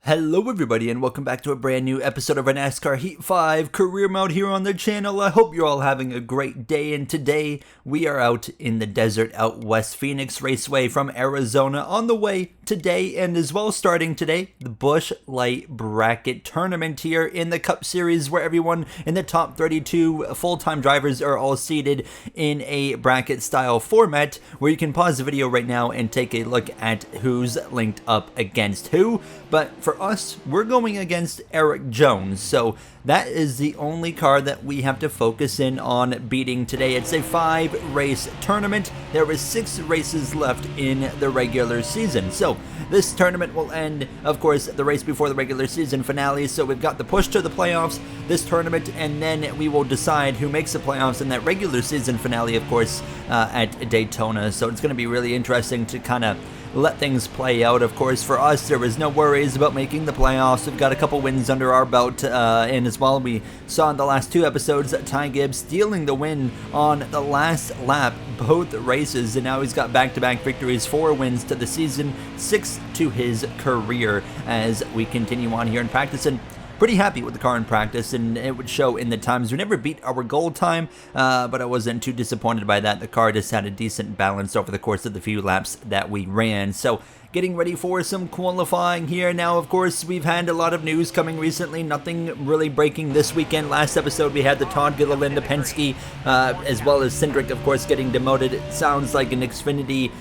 Hello everybody and welcome back to a brand new episode of our NASCAR Heat 5 career mode here on the channel. I hope you're all having a great day, and today we are out in the desert out west Phoenix Raceway from Arizona on the way today, and as well starting today, the Busch Light Bracket Tournament here in the Cup Series, where everyone in the top 32 full-time drivers are all seated in a bracket style format where you can pause the video right now and take a look at who's linked up against who. But for us, we're going against Eric Jones, so that is the only car that we have to focus in on beating today. It's a 5-race tournament. There is 6 races left in the regular season, so this tournament will end, of course, the race before the regular season finale. So we've got the push to the playoffs, this tournament, and then we will decide who makes the playoffs in that regular season finale, of course, at Daytona. So it's going to be really interesting to kind of let things play out. Of course, for us, there was no worries about making the playoffs. We've got a couple wins under our belt, and as well, we saw in the last 2 episodes Ty Gibbs stealing the win on the last lap, both races, and now he's got back-to-back victories, 4 wins to the season, 6 to his career as we continue on here in practice. And pretty happy with the car in practice, and it would show in the times. We never beat our goal time, but I wasn't too disappointed by that. The car just had a decent balance over the course of the few laps that we ran. So getting ready for some qualifying here. Now, of course, we've had a lot of news coming recently. Nothing really breaking this weekend. Last episode, we had the Todd Gilliland Penske, as well as Cindric, of course, getting demoted. It sounds like an Xfinity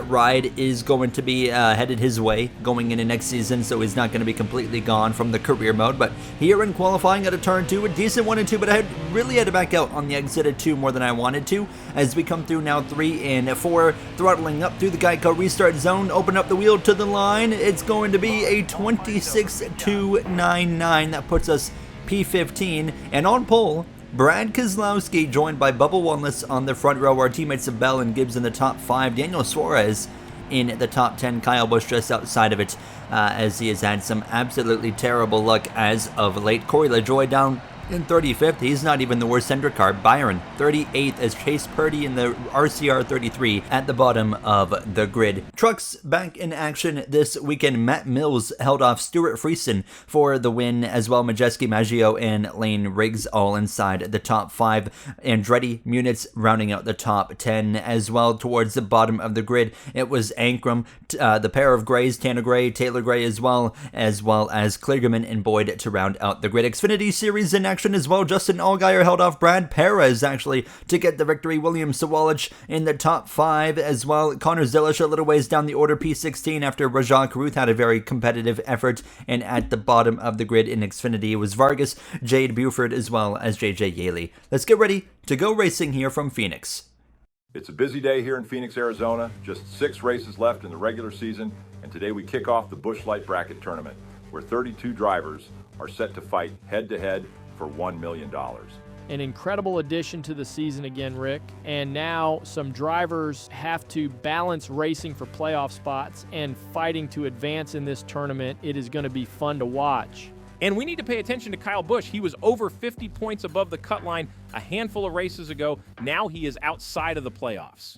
ride is going to be headed his way going into next season, so he's not going to be completely gone from the career mode. But here in qualifying at a turn 2, a decent 1 and 2, but I really had to back out on the exit at 2 more than I wanted to. As we come through now 3 and 4, throttling up through the Geico restart zone, open up the wheel to the line. It's going to be a 26.299. That puts us P15, and on pole, Brad Keselowski, joined by Bubba Wallace on the front row. Our teammates of Bell and Gibbs in the top 5. Daniel Suarez in the top 10. Kyle Busch just outside of it, as he has had some absolutely terrible luck as of late. Corey LaJoie down in 35th. He's not even the worst Hendrick car. Byron 38th as Chase Purdy in the RCR 33 at the bottom of the grid. Trucks back in action this weekend. Matt Mills held off Stuart Friesen for the win, as well Majeski, Maggio, and Lane Riggs all inside the top 5. Andretti, Munich rounding out the top 10 as well. Towards the bottom of the grid, it was Ankrum, the pair of Grays, Tanner Gray, Taylor Gray as well as Kligerman and Boyd to round out the grid. Xfinity Series in action as well. Justin Allgaier held off Brad Perez actually to get the victory. William Sawalich in the top 5 as well. Connor Zilisch a little ways down the order, P16, after Rajah Caruth had a very competitive effort. And at the bottom of the grid in Xfinity was Vargas, Jade Buford, as well as JJ Yaley. Let's get ready to go racing here from Phoenix. It's a busy day here in Phoenix, Arizona. Just 6 races left in the regular season, and today we kick off the Busch Light Bracket Tournament, where 32 drivers are set to fight head-to-head for $1 million. An incredible addition to the season again, Rick. And now some drivers have to balance racing for playoff spots and fighting to advance in this tournament. It is going to be fun to watch. And we need to pay attention to Kyle Busch. He was over 50 points above the cut line a handful of races ago. Now he is outside of the playoffs.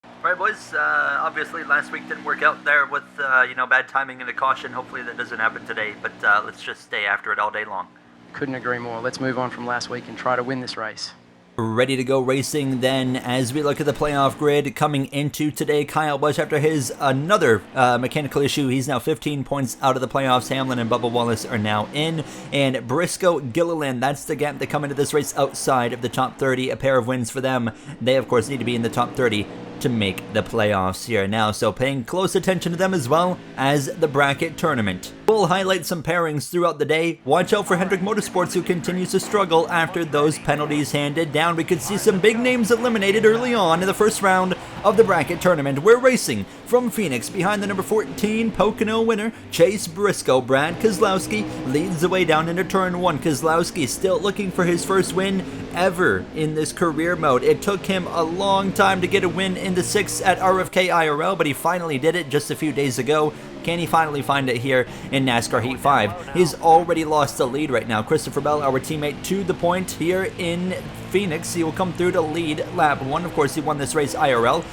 All right, boys, obviously last week didn't work out there with, bad timing and a caution. Hopefully that doesn't happen today, but let's just stay after it all day long. Couldn't agree more. Let's move on from last week and try to win this race. Ready to go racing then as we look at the playoff grid coming into today. Kyle Busch, after his another mechanical issue, he's now 15 points out of the playoffs. Hamlin and Bubba Wallace are now in, and Briscoe, Gilliland, that's the gap. They come into this race outside of the top 30. A pair of wins for them. They of course need to be in the top 30 to make the playoffs here now, so paying close attention to them as well as the bracket tournament. We'll highlight some pairings throughout the day. Watch out for Hendrick Motorsports, who continues to struggle after those penalties handed down. We could see some big names eliminated early on in the first round of the bracket tournament. We're racing from Phoenix behind the number 14 Pocono winner, Chase Briscoe. Brad Keselowski leads the way down into turn 1. Keselowski still looking for his first win ever in this career mode. It took him a long time to get a win in the 6 at RFK IRL, but he finally did it just a few days ago. can he finally find it here in NASCAR Heat 5? He's already lost the lead right now. Christopher Bell, our teammate, to the point here in Phoenix. He will come through to lead lap 1. Of course, he won this race IRL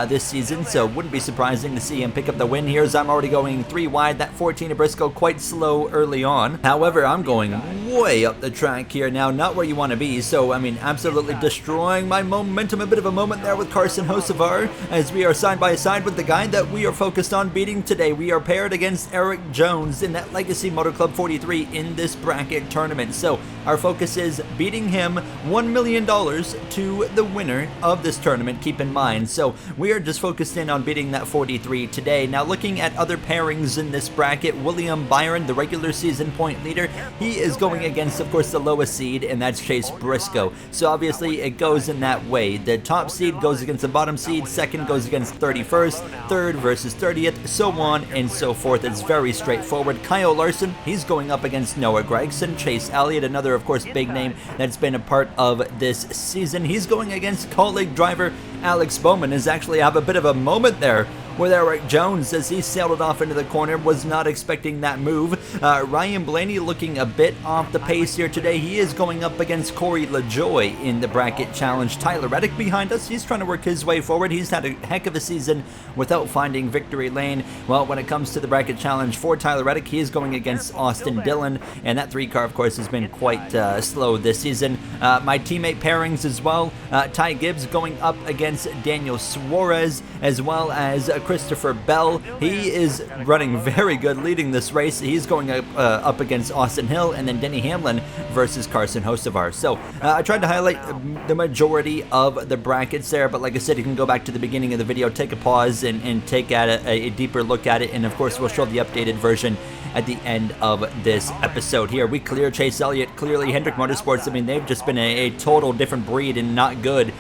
this season, so wouldn't be surprising to see him pick up the win here, as I'm already going 3 wide. That 14 of Briscoe quite slow early on. However, I'm going way up the track here now, not where you want to be, so I mean, absolutely destroying my momentum. A bit of a moment there with Carson Hocevar, as we are side by side with the guy that we are focused on beating today. We are paired against Eric Jones in that Legacy Motor Club 43 in this bracket tournament, so our focus is beating him $1 million to the winner of this tournament, keep in mind. So we are just focused in on beating that 43 today. Now, looking at other pairings in this bracket, William Byron, the regular season point leader, he is going against, of course, the lowest seed, and that's Chase Briscoe. So obviously it goes in that way. The top seed goes against the bottom seed, second goes against 31st, third versus 30th, so on and so forth. It's very straightforward. Kyle Larson, he's going up against Noah Gregson. Chase Elliott, another, of course, big name that's been a part of this season, he's going against colleague driver Alex Bowman. Is actually have a bit of a moment there with Eric Jones as he sailed it off into the corner. Was not expecting that move. Ryan Blaney looking a bit off the pace here today. He is going up against Corey LaJoy in the bracket challenge. Tyler Reddick behind us. He's trying to work his way forward. He's had a heck of a season without finding victory lane. Well, when it comes to the bracket challenge for Tyler Reddick, he is going against Austin Dillon, and that 3 car, of course, has been quite slow this season. My teammate pairings as well. Ty Gibbs going up against Daniel Suarez, as well as Christopher Bell. He is running very good, leading this race. He's going up against Austin Hill, and then Denny Hamlin versus Carson Hocevar. So I tried to highlight the majority of the brackets there, but like I said, you can go back to the beginning of the video, take a pause, and take a deeper look at it, and of course we'll show the updated version at the end of this episode here. We clear Chase Elliott, clearly Hendrick Motorsports. I mean, they've just been a total different breed and not good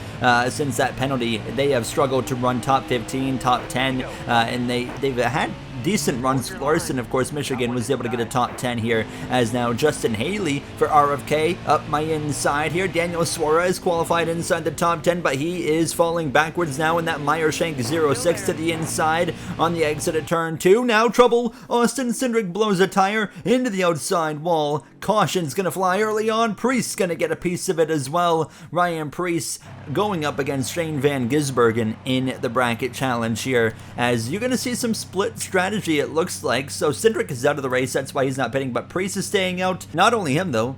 since that penalty. They have struggled to run top 15, top 10, and they've had decent runs. Larson, of course, Michigan was able to get a top 10 here, as now Justin Haley for RFK up my inside here. Daniel Suarez qualified inside the top 10, but he is falling backwards now in that Meyershank 06 to the inside on the exit of turn 2. Now trouble. Austin Cindric blows a tire into the outside wall. Caution's gonna fly early on. Priest's gonna get a piece of it as well. Ryan Priest going up against Shane Van Gisbergen in the bracket challenge here, as you're gonna see some split strategy, it looks like. So Cindric is out of the race, that's why he's not pitting, but Priest is staying out. Not only him though,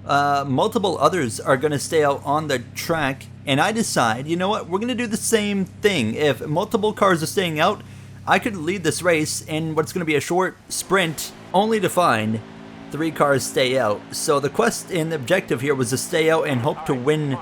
multiple others are gonna stay out on the track, and I decide, you know what, we're gonna do the same thing. If multiple cars are staying out, I could lead this race in what's gonna be a short sprint, only to find 3 cars stay out. So the quest and the objective here was to stay out and hope to win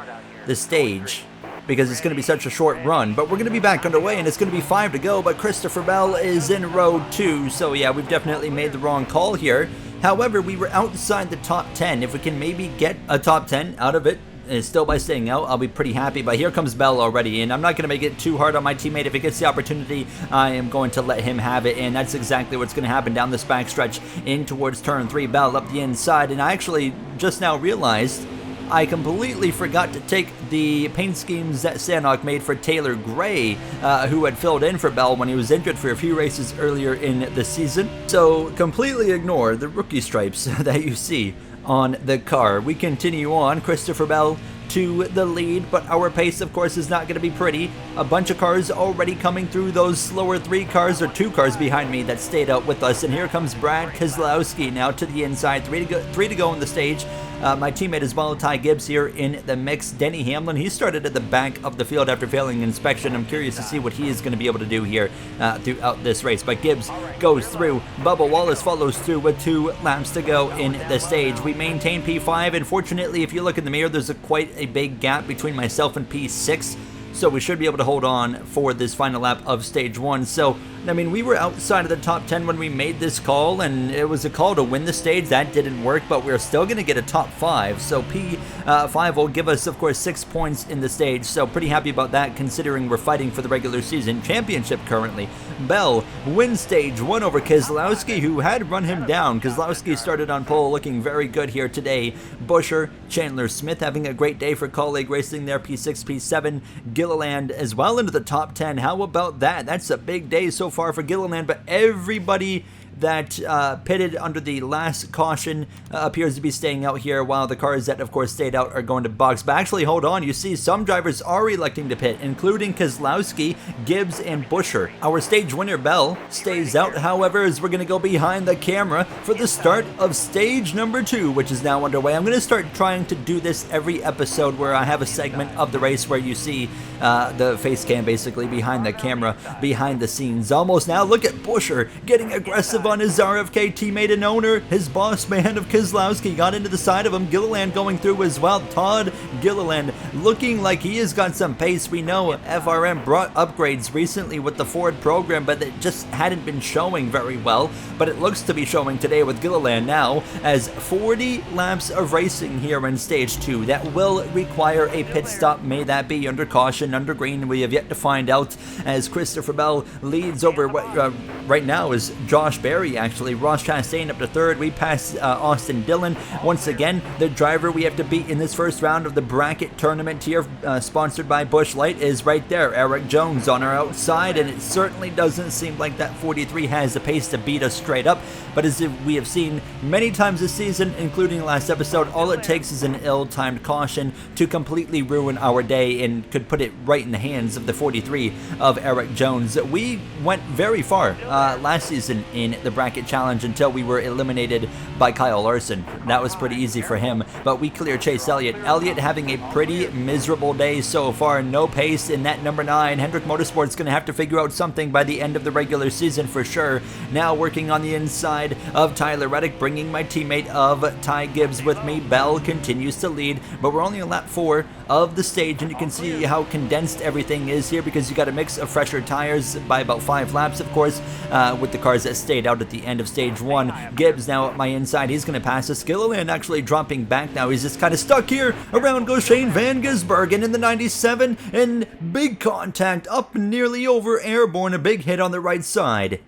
the stage, because it's going to be such a short run. But we're going to be back underway, and it's going to be 5 to go, but Christopher Bell is in row 2, so yeah, we've definitely made the wrong call here. However, we were outside the top 10. If we can maybe get a top 10 out of it, still by staying out, I'll be pretty happy. But here comes Bell already, and I'm not going to make it too hard on my teammate. If he gets the opportunity, I am going to let him have it, and that's exactly what's going to happen down this backstretch in towards turn 3. Bell up the inside, and I actually just now realized I completely forgot to take the paint schemes that Sanok made for Taylor Gray, who had filled in for Bell when he was injured for a few races earlier in the season. So completely ignore the rookie stripes that you see on the car. We continue on. Christopher Bell to the lead, but our pace, of course, is not going to be pretty. A bunch of cars already coming through. Those slower 3 cars, or 2 cars behind me, that stayed out with us. And here comes Brad Keselowski now to the inside. 3 to go on the stage. My teammate as well, Ty Gibbs, here in the mix. Denny Hamlin, he started at the back of the field after failing inspection. I'm curious to see what he is going to be able to do here throughout this race. But Gibbs goes through. Bubba Wallace follows through with 2 laps to go in the stage. We maintain P5, and fortunately, if you look in the mirror, there's quite a big gap between myself and P6. So we should be able to hold on for this final lap of stage 1. So, I mean, we were outside of the top 10 when we made this call, and it was a call to win the stage. That didn't work, but we're still going to get a top 5. So P5 will give us, of course, 6 points in the stage. So pretty happy about that, considering we're fighting for the regular season championship currently. Bell wins stage 1 over Keselowski, who had run him down. Keselowski started on pole, looking very good here today. Buscher, Chandler Smith having a great day for colleague racing there. P6, P7, Gilliland as well into the top 10. How about that? That's a big day so far for Gilliland, but everybody that pitted under the last caution appears to be staying out here, while the cars that, of course, stayed out are going to box. But actually, hold on, you see some drivers are electing to pit, including Keselowski, Gibbs, and Buescher. Our stage winner, Bell, stays out, however, as we're going to go behind the camera for the start of stage number 2, which is now underway. I'm going to start trying to do this every episode where I have a segment of the race where you see the face cam basically behind the camera, behind the scenes. Almost now, look at Buescher getting aggressive on his RFK teammate and owner, his boss man of Keselowski, got into the side of him. Gilliland going through as well. Todd Gilliland looking like he has got some pace. We know FRM brought upgrades recently with the Ford program, but it just hadn't been showing very well. But it looks to be showing today with Gilliland now, as 40 laps of racing here in stage 2. That will require a pit stop. May that be under caution, under green. We have yet to find out, as Christopher Bell leads over right now is Josh Berry, actually. Ross Chastain up to 3rd. We pass Austin Dillon. Once again, the driver we have to beat in this first round of the bracket tournament here, sponsored by Busch Light, is right there. Eric Jones on our outside, and it certainly doesn't seem like that 43 has the pace to beat us straight up. But as we have seen many times this season, including last episode, all it takes is an ill-timed caution to completely ruin our day and could put it right in the hands of the 43 of Eric Jones. We went very far last season in the bracket challenge until we were eliminated by Kyle Larson. That was pretty easy for him, but we clear Chase Elliott. Elliott having a pretty miserable day so far. No pace in that number 9. Hendrick Motorsport's going to have to figure out something by the end of the regular season for sure. Now working on the inside of Tyler Reddick, bringing my teammate of Ty Gibbs with me. Bell continues to lead, but we're only on lap 4 of the stage, and you can see how condensed everything is here because you got a mix of fresher tires by about 5 laps, of course, with the cars that stayed out at the end of stage 1. Gibbs now at my inside. He's going to pass us. Gilliland actually dropping back now. He's just kind of stuck here. Around goes Shane Van Gisbergen in the 97, and big contact up nearly over airborne. A big hit on the right side.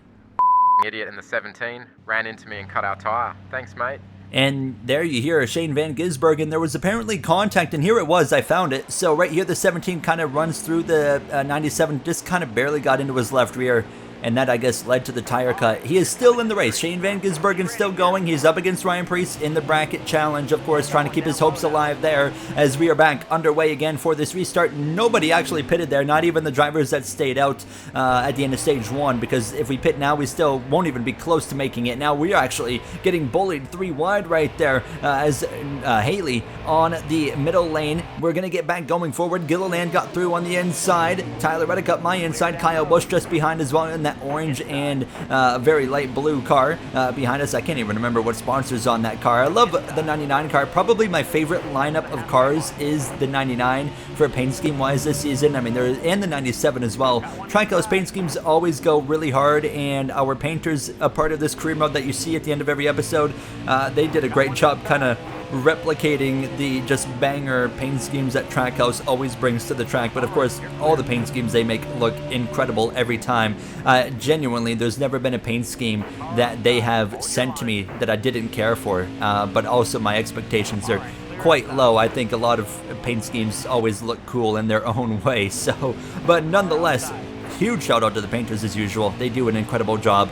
Idiot in the 17 ran into me and cut our tire. Thanks, mate. And there you hear Shane Van Gisbergen. There was apparently contact, and here it was. I found it. So right here, the 17 kind of runs through the 97, just kind of barely got into his left rear. And that, I guess, led to the tire cut. He is still in the race. Shane Van Gisbergen still going. He's up against Ryan Preece in the bracket challenge, of course, trying to keep his hopes alive there as we are back underway again for this restart. Nobody actually pitted there, not even the drivers that stayed out at the end of stage 1, because if we pit now, we still won't even be close to making it. Now we are actually getting bullied 3 wide right there as Haley on the middle lane. We're going to get back going forward. Gilliland got through on the inside. Tyler Reddick up my inside. Kyle Busch just behind as well in that orange and very light blue car behind us. I can't even remember what sponsor's on that car. I love the 99 car. Probably my favorite lineup of cars is the 99 for paint scheme wise this season. I mean, and the 97 as well. Trico's paint schemes always go really hard, and our painters, a part of this career mode that you see at the end of every episode, they did a great job kind of replicating the just banger paint schemes that Trackhouse always brings to the track. But of course, all the paint schemes they make look incredible every time. Genuinely, there's never been a paint scheme that they have sent to me that I didn't care for, but also my expectations are quite low. I think a lot of paint schemes always look cool in their own way. So, but nonetheless, huge shout out to the painters as usual. They do an incredible job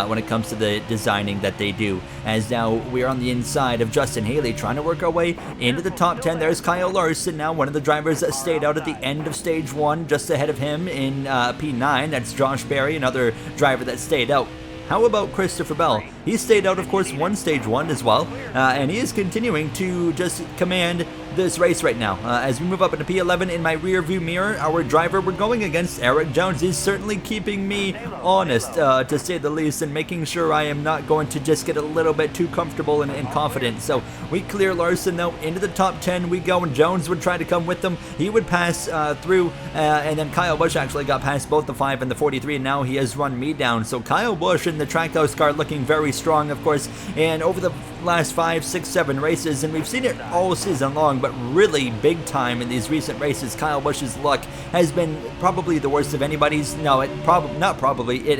when it comes to the designing that they do. As now we're on the inside of Justin Haley trying to work our way into the top 10. There's Kyle Larson, now one of the drivers that stayed out at the end of stage 1. Just ahead of him in P9, that's Josh Berry, another driver that stayed out. How about Christopher Bell? He stayed out, of course, stage 1 as well, and he is continuing to just command this race right now. As we move up into P11 in my rear view mirror, our driver, we're going against Eric Jones. He's certainly keeping me honest, to say the least, and making sure I am not going to just get a little bit too comfortable and confident. So we clear Larson, though, into the top 10 we go, and Jones would try to come with them. He would pass through, and then Kyle Busch actually got past both the 5 and the 43, and now he has run me down. So Kyle Busch in the Trackhouse car looking very strong, of course, and over the last 5, 6, 7 races, and we've seen it all season long, but really big time in these recent races, Kyle Busch's luck has been probably the worst of anybody's. No, it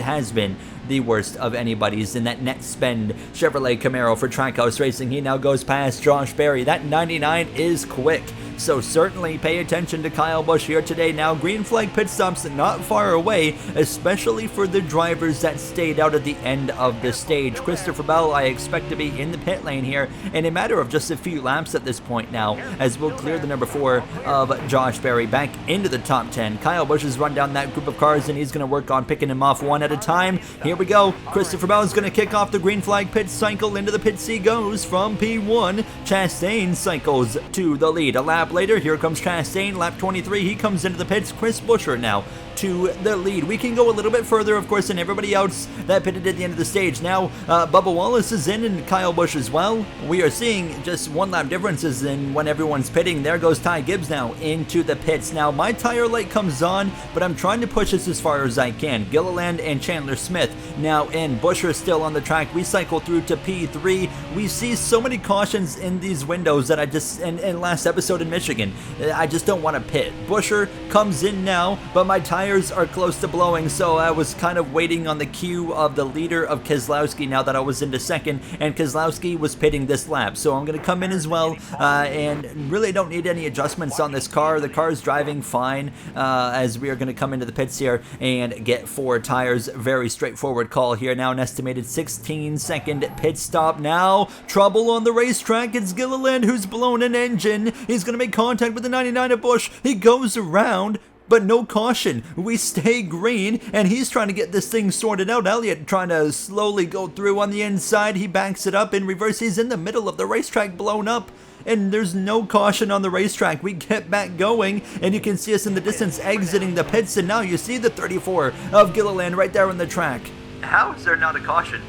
has been the worst of anybody's in that net spend Chevrolet Camaro for Trackhouse Racing. He now goes past Josh Berry. That 99 is quick. So certainly pay attention to Kyle Busch here today. Now, green flag pit stops not far away, especially for the drivers that stayed out at the end of the stage. Christopher Bell, I expect to be in the pit lane here in a matter of just a few laps at this point now, as we'll clear the number 4 of Josh Berry back into the top 10. Kyle Busch has run down that group of cars, and he's going to work on picking him off one at a time. Here we go. Christopher Bell is going to kick off the green flag pit cycle. Into the pits he goes from P1. Chastain cycles to the lead. A lap later, here comes Chastain, lap 23. He comes into the pits. Chris Buescher now to the lead. We can go a little bit further, of course, than everybody else that pitted at the end of the stage. Now, Bubba Wallace is in and Kyle Busch as well. We are seeing just 1 lap differences in when everyone's pitting. There goes Ty Gibbs now into the pits. Now, my tire light comes on, but I'm trying to push this as far as I can. Gilliland and Chandler Smith now in. Buescher still on the track. We cycle through to P3. We see so many cautions in these windows that I just, in last episode in Michigan, I just don't want to pit. Buescher comes in now, but my tires are close to blowing, so I was kind of waiting on the cue of the leader of Keselowski now that I was into second, and Keselowski was pitting this lap, so I'm going to come in as well, and really don't need any adjustments on this car. The car is driving fine, as we are going to come into the pits here and get 4 tires. Very straightforward call here. Now an estimated 16-second pit stop. Now trouble on the racetrack. It's Gilliland who's blown an engine. He's going to make contact with the 99 at Busch. He goes around, but no caution. We stay green, and he's trying to get this thing sorted out. Elliott trying to slowly go through on the inside. He backs it up in reverse. He's in the middle of the racetrack, blown up, and there's no caution on the racetrack. We get back going, and you can see us in the distance exiting the pits, and now you see the 34 of Gilliland right there on the track. How is there not a caution?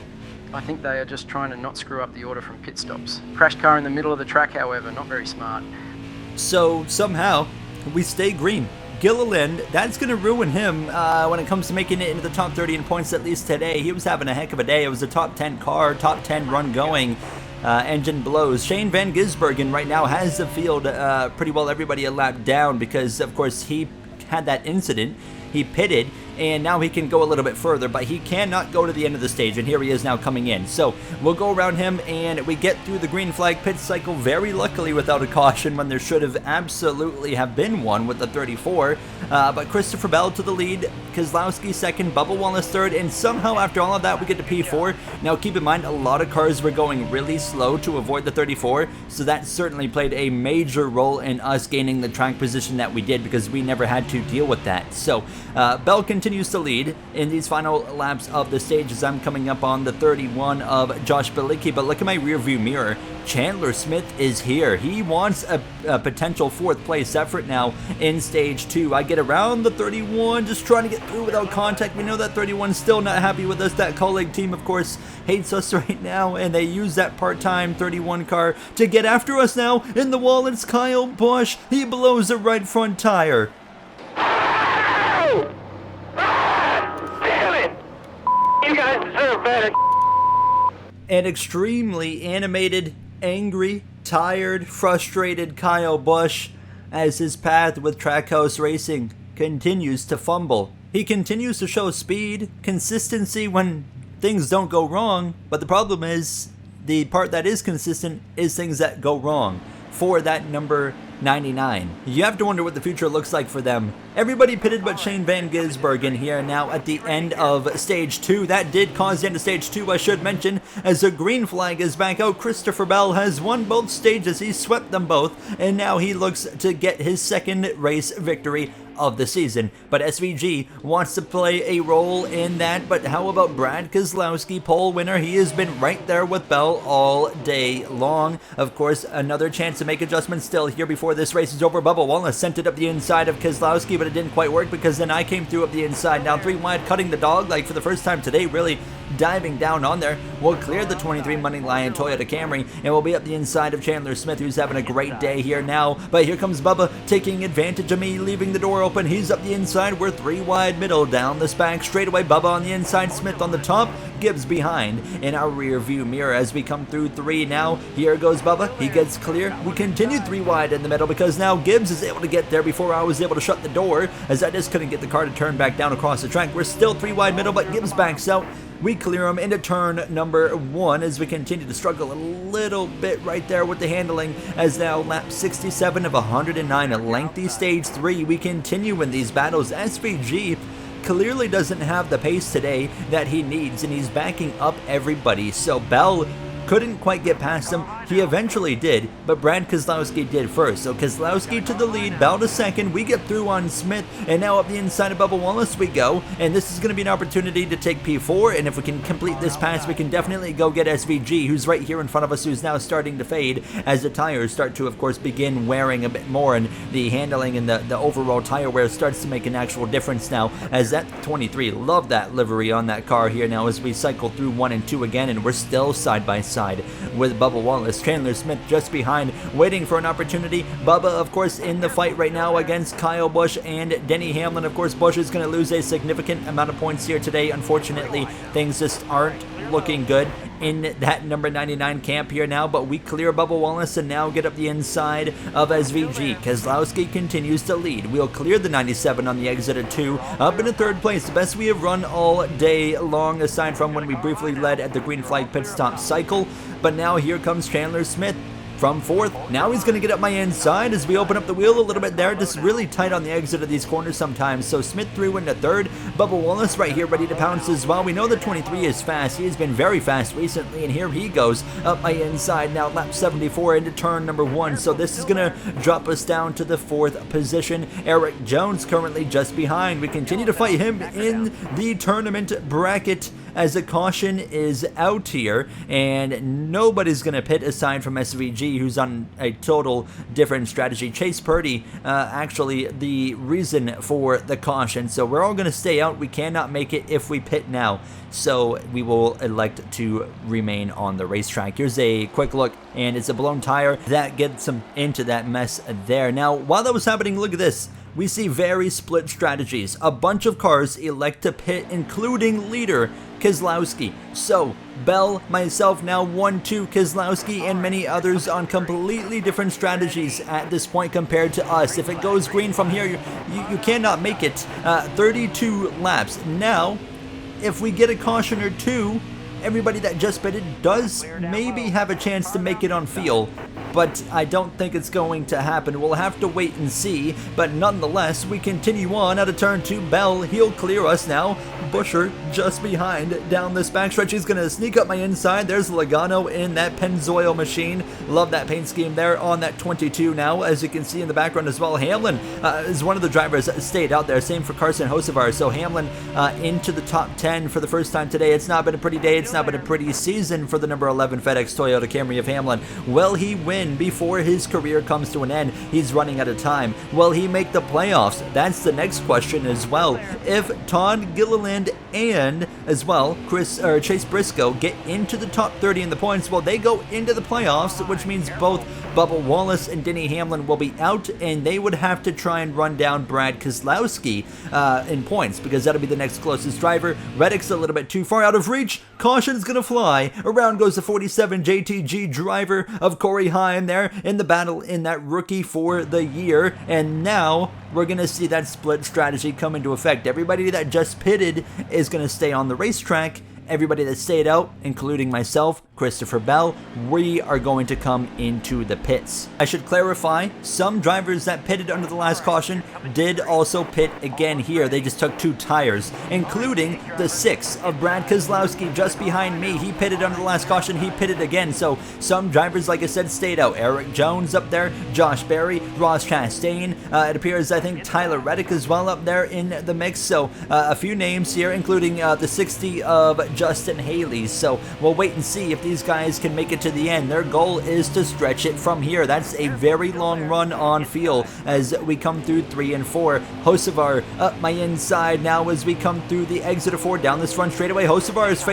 I think they are just trying to not screw up the order from pit stops. Crashed car in the middle of the track, however, not very smart. So somehow we stay green. Gilliland, that's going to ruin him when it comes to making it into the top 30 in points, at least today. He was having a heck of a day. It was a top 10 car, top 10 run going. Engine blows. Shane Van Gisbergen right now has the field pretty well everybody a lap down because, of course, he had that incident. He pitted, and now he can go a little bit further, but he cannot go to the end of the stage, and here he is now coming in. So we'll go around him, and we get through the green flag pit cycle very luckily without a caution when there should have absolutely have been one with the 34. But Christopher Bell to the lead, Keselowski second, Bubba Wallace third, and somehow after all of that we get to P4. Now keep in mind, a lot of cars were going really slow to avoid the 34, so that certainly played a major role in us gaining the track position that we did because we never had to deal with that. So Bell continues to lead in these final laps of the stage as I'm coming up on the 31 of Josh Bilicki, but look at my rear view mirror. Chandler Smith is here. He wants a potential 4th place effort now in stage 2. I get around the 31, just trying to get through without contact. We know that 31's still not happy with us. That colleague team, of course, hates us right now, and they use that part-time 31 car to get after us now. In the wall, it's Kyle Busch. He blows the right front tire. Damn it! You guys deserve better. An extremely animated, angry, tired, frustrated Kyle Busch as his path with Trackhouse Racing continues to fumble. He continues to show speed, consistency when things don't go wrong, but the problem is the part that is consistent is things that go wrong for that number 99. You have to wonder what the future looks like for them. Everybody pitted but Shane Van Gisbergen here now at the end of stage 2. That did cause the end of stage 2, I should mention, as the green flag is back out. Christopher Bell has won both stages. He swept them both, and now he looks to get his 2nd race victory of the season. But SVG wants to play a role in that. But how about Brad Keselowski, pole winner? He has been right there with Bell all day long. Of course, another chance to make adjustments still here before this race is over. Bubba Wallace sent it up the inside of Keselowski, but it didn't quite work because then I came through up the inside. Now 3 wide, cutting the dog like for the first time today, really diving down on there. We'll clear the 23 Money Lion Toyota Camry, and we'll be up the inside of Chandler Smith, who's having a great day here now. But here comes Bubba taking advantage of me, leaving the door open. He's up the inside. We're 3 wide middle down the back straightaway. Bubba on the inside, Smith on the top, Gibbs behind in our rear view mirror as we come through 3 now. Here goes Bubba. He gets clear. We continue 3 wide in the middle because now Gibbs is able to get there before I was able to shut the door, as I just couldn't get the car to turn back down across the track. We're still 3 wide middle, but Gibbs backs out. We clear him into turn number 1 as we continue to struggle a little bit right there with the handling, as now lap 67 of 109, a lengthy stage 3. We continue in these battles. SVG clearly doesn't have the pace today that he needs, and he's backing up everybody. So Bell couldn't quite get past him. He eventually did, but Brad Keselowski did first. So Keselowski to the lead, Bell to second. We get through on Smith, and now up the inside of Bubba Wallace we go. And this is going to be an opportunity to take P4, and if we can complete this pass, we can definitely go get SVG, who's right here in front of us, who's now starting to fade as the tires start to, of course, begin wearing a bit more, and the handling and the overall tire wear starts to make an actual difference now, as that 23, love that livery on that car here now as we cycle through 1 and 2 again, and we're still side by side with Bubba Wallace. Chandler Smith just behind, waiting for an opportunity. Bubba, of course, in the fight right now against Kyle Busch and Denny Hamlin. Of course, Busch is going to lose a significant amount of points here today. Unfortunately, things just aren't looking good in that number 99 camp here now, but we clear Bubba Wallace and now get up the inside of SVG. Keselowski continues to lead. We'll clear the 97 on the exit of 2, up into 3rd place, the best we have run all day long, aside from when we briefly led at the green flag pit stop cycle. But now here comes Chandler Smith from 4th. Now he's going to get up my inside as we open up the wheel a little bit there. Just really tight on the exit of these corners sometimes. So Smith through into 3rd. Bubba Wallace right here ready to pounce as well. We know the 23 is fast. He has been very fast recently, and here he goes up my inside now, lap 74 into turn number 1. So this is going to drop us down to the 4th position. Eric Jones currently just behind. We continue to fight him in the tournament bracket as a caution is out here, and nobody's going to pit aside from SVG, who's on a total different strategy. Chase Purdy, actually the reason for the caution. So we're all going to stay out. We cannot make it if we pit now. So we will elect to remain on the racetrack. Here's a quick look, and it's a blown tire that gets them into that mess there. Now, while that was happening, look at this. We see very split strategies. A bunch of cars elect to pit, including leader Keselowski. So Bell, myself, now 1-2, Keselowski, and many others on completely different strategies at this point compared to us. If it goes green from here, you cannot make it. 32 laps. Now, if we get a caution or two, everybody that just pitted does maybe have a chance to make it on field, but I don't think it's going to happen. We'll have to wait and see, but nonetheless, we continue on out of turn 2. Bell, he'll clear us now. Buscher just behind down this backstretch. He's going to sneak up my inside. There's Logano in that Pennzoil machine. Love that paint scheme there on that 22 now, as you can see in the background as well. Hamlin is one of the drivers that stayed out there. Same for Carson Hocevar. So Hamlin into the top 10 for the first time today. It's not been a pretty day. It's not been a pretty season for the number 11 FedEx Toyota Camry of Hamlin. Will he win before his career comes to an end? He's running out of time. Will he make the playoffs? That's the next question as well. If Todd Gilliland and as well Chase Briscoe get into the top 30 in the points, well, they go into the playoffs, which means both Bubba Wallace and Denny Hamlin will be out, and they would have to try and run down Brad Keselowski in points, because that'll be the next closest driver. Reddick's a little bit too far out of reach. Caution's gonna fly. Around goes the 47 JTG driver of Corey Heim there in the battle in that rookie for the year, and now we're going to see that split strategy come into effect. Everybody that just pitted is going to stay on the racetrack. Everybody that stayed out, including myself, Christopher Bell, we are going to come into the pits. I should clarify, some drivers that pitted under the last caution did also pit again here. They just took 2 tires, including the 6 of Brad Keselowski just behind me. He pitted under the last caution. He pitted again. So some drivers, like I said, stayed out. Eric Jones up there, Josh Berry, Ross Chastain. It appears, I think, Tyler Reddick as well up there in the mix. So a few names here, including the 60 of Justin Haley. So we'll wait and see if these guys can make it to the end. Their goal is to stretch it from here. That's a very long run on field as we come through 3 and 4. Hocevar up my inside now as we come through the exit of 4 down this front straightaway. Hocevar is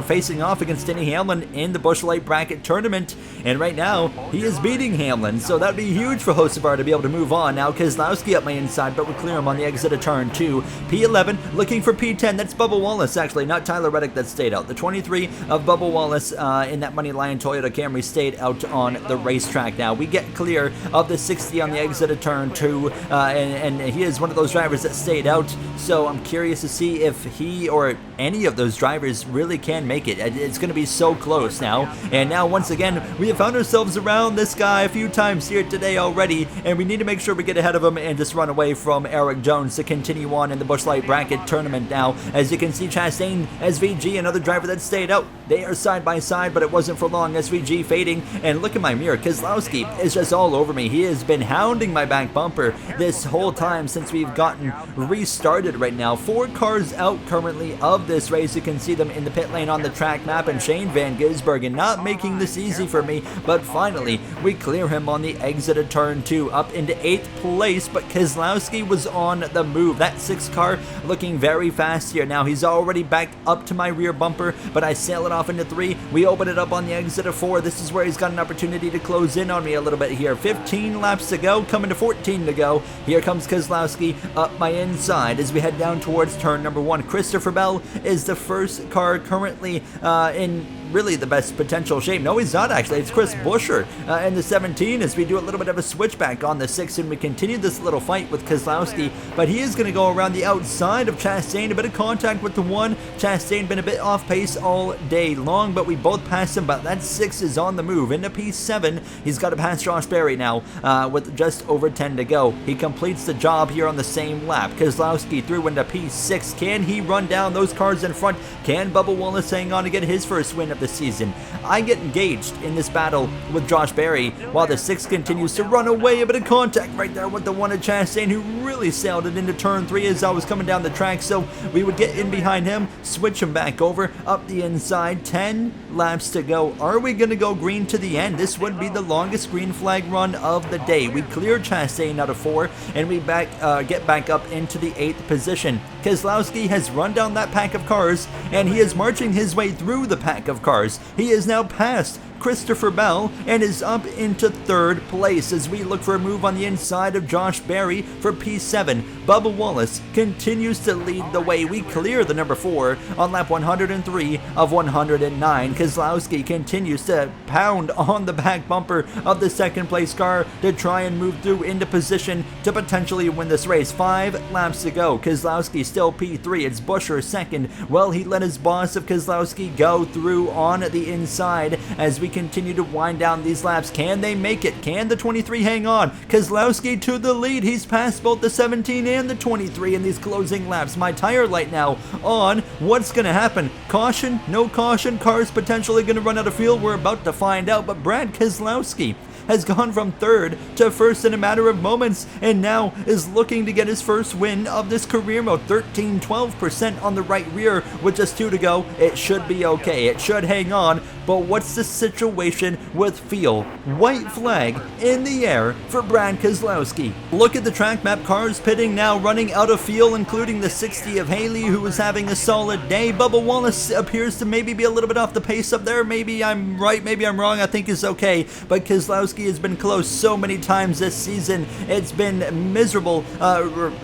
facing off against Denny Hamlin in the Busch Light Bracket tournament, and right now he is beating Hamlin, so that'd be huge for Hocevar to be able to move on. Now Keselowski up my inside, but we'll clear him on the exit of turn 2. P11 looking for P10. That's Bubba Wallace, actually, not Tyler Reddick that stayed out. The 23 of Bubba Wallace in that Money Lion Toyota Camry stayed out on the racetrack. Now we get clear of the 60 on the exit of turn 2, and he is one of those drivers that stayed out, so I'm curious to see if he or any of those drivers really can make it. It's going to be so close now, and now once again we have found ourselves around this guy a few times here today already, and we need to make sure we get ahead of him and just run away from Eric Jones to continue on in the Busch Light Bracket tournament. Now, as you can see, Chastain, SVG, another driver that stayed out, they are side by side, but it wasn't for long. SVG fading, and look at my mirror. Keselowski is just all over me. He has been hounding my back bumper this whole time since we've gotten restarted right now. 4 cars out currently of this race. You can see them in the pit lane on the track map, and Shane Van Gisbergen not making this easy for me, but finally we clear him on the exit of turn 2 up into 8th place, but Keselowski was on the move. That 6 car looking very fast here. Now he's already back up to my rear bumper, but I sail it off into 3. We open it up on the exit of 4. This is where he's got an opportunity to close in on me a little bit here. 15 laps to go, coming to 14 to go. Here comes Keselowski up my inside as we head down towards turn number 1. Christopher Bell is the first car currently in really the best potential shape. No, he's not actually. It's Chris Buescher in the 17 as we do a little bit of a switchback on the 6, and we continue this little fight with Keselowski, but he is going to go around the outside of Chastain. A bit of contact with the 1. Chastain been a bit off pace all day long, but we both passed him, but that 6 is on the move. Into P7, he's got to pass Josh Berry now with just over 10 to go. He completes the job here on the same lap. Keselowski through into P6. Can he run down those cars in front? Can Bubba Wallace hang on to get his first win of the season? I get engaged in this battle with Josh Berry while the 6 continues to run away. A bit of contact right there with the 1 of Chastain, who really sailed it into turn 3 as I was coming down the track, so we would get in behind him, switch him back over up the inside. 10 laps to go. Are we going to go green to the end? This would be the longest green flag run of the day. We clear Chastain out of 4, and we get back up into the 8th position. Keselowski has run down that pack of cars, and he is marching his way through the pack of cars. He is now past Christopher Bell and is up into 3rd place as we look for a move on the inside of Josh Berry for P7. Bubba Wallace continues to lead the way. We clear the number 4 on lap 103 of 109. Keselowski continues to pound on the back bumper of the 2nd place car to try and move through into position to potentially win this race. 5 laps to go. Keselowski still P3. It's Buescher 2nd. Well, he let his boss of Keselowski go through on the inside as we continue to wind down these laps. Can they make it? Can the 23 hang on? Keselowski to the lead. He's passed both the 17 and the 23 in these closing laps. My tire light now on. What's going to happen? Caution? No caution? Cars potentially going to run out of fuel? We're about to find out, but Brad Keselowski has gone from 3rd to 1st in a matter of moments, and now is looking to get his first win of this career mode. 12% on the right rear with just 2 to go. It should be okay. It should hang on, but what's the situation with fuel? White flag in the air for Brad Keselowski. Look at the track map. Cars pitting now, running out of fuel, including the 60 of Haley, who is having a solid day. Bubba Wallace appears to maybe be a little bit off the pace up there. Maybe I'm right, maybe I'm wrong. I think it's okay, but Keselowski has been close so many times this season. It's been miserable,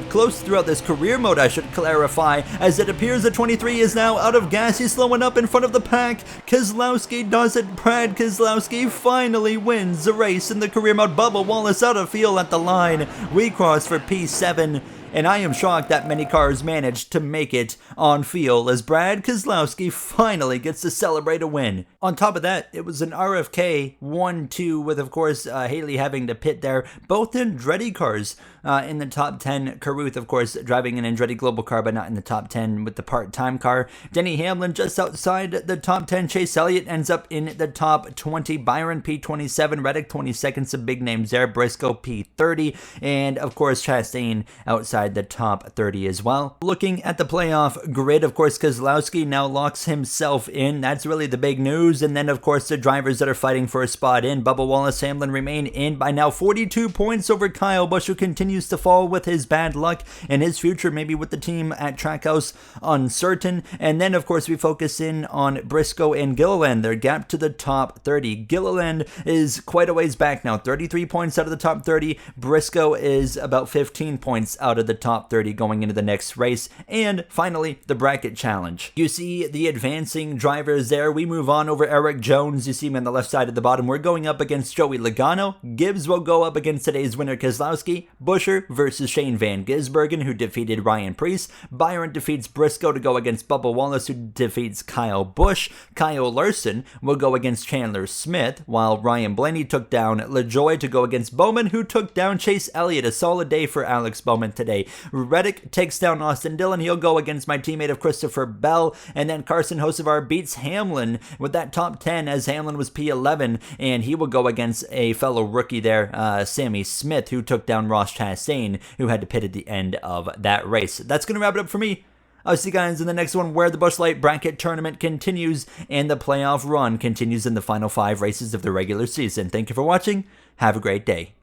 close throughout this career mode, I should clarify, as it appears the 23 is now out of gas. He's slowing up in front of the pack. Keselowski does it. Brad Keselowski finally wins the race in the career mode. Bubba Wallace out of fuel at the line. We cross for P7. And I am shocked that many cars managed to make it on fuel as Brad Keselowski finally gets to celebrate a win. On top of that, it was an RFK 1-2 with, of course, Haley having to pit there. Both Andretti cars in the top 10. Carruth, of course, driving an Andretti Global car, but not in the top 10 with the part-time car. Denny Hamlin just outside the top 10. Chase Elliott ends up in the top 20. Byron P27. Reddick 22nd. Some big names there. Briscoe P30. And, of course, Chastain outside the top 30 as well. Looking at the playoff grid, of course, Keselowski now locks himself in. That's really the big news. And then, of course, the drivers that are fighting for a spot in. Bubba Wallace, Hamlin remain in by now 42 points over Kyle Busch, who continues to fall with his bad luck, and his future maybe with the team at Trackhouse uncertain. And then, of course, we focus in on Briscoe and Gilliland. Their gap to the top 30. Gilliland is quite a ways back now. 33 points out of the top 30. Briscoe is about 15 points out of the top 30 going into the next race. And finally, the bracket challenge. You see the advancing drivers there. We move on over Eric Jones. You see him on the left side at the bottom. We're going up against Joey Logano. Gibbs will go up against today's winner, Keselowski. Buscher versus Shane Van Gisbergen, who defeated Ryan Preece. Byron defeats Briscoe to go against Bubba Wallace, who defeats Kyle Busch. Kyle Larson will go against Chandler Smith, while Ryan Blaney took down LaJoy to go against Bowman, who took down Chase Elliott. A solid day for Alex Bowman today. Reddick takes down Austin Dillon. He'll go against my teammate of Christopher Bell. And then Carson Hocevar beats Hamlin with that top 10, as Hamlin was P11, and he will go against a fellow rookie there, Sammy Smith, who took down Ross Chastain, who had to pit at the end of that race. That's going to wrap it up for me. I'll see you guys in the next one, where the Busch Light Bracket Tournament continues and the playoff run continues in the final 5 races of the regular season. Thank you for watching. Have a great day.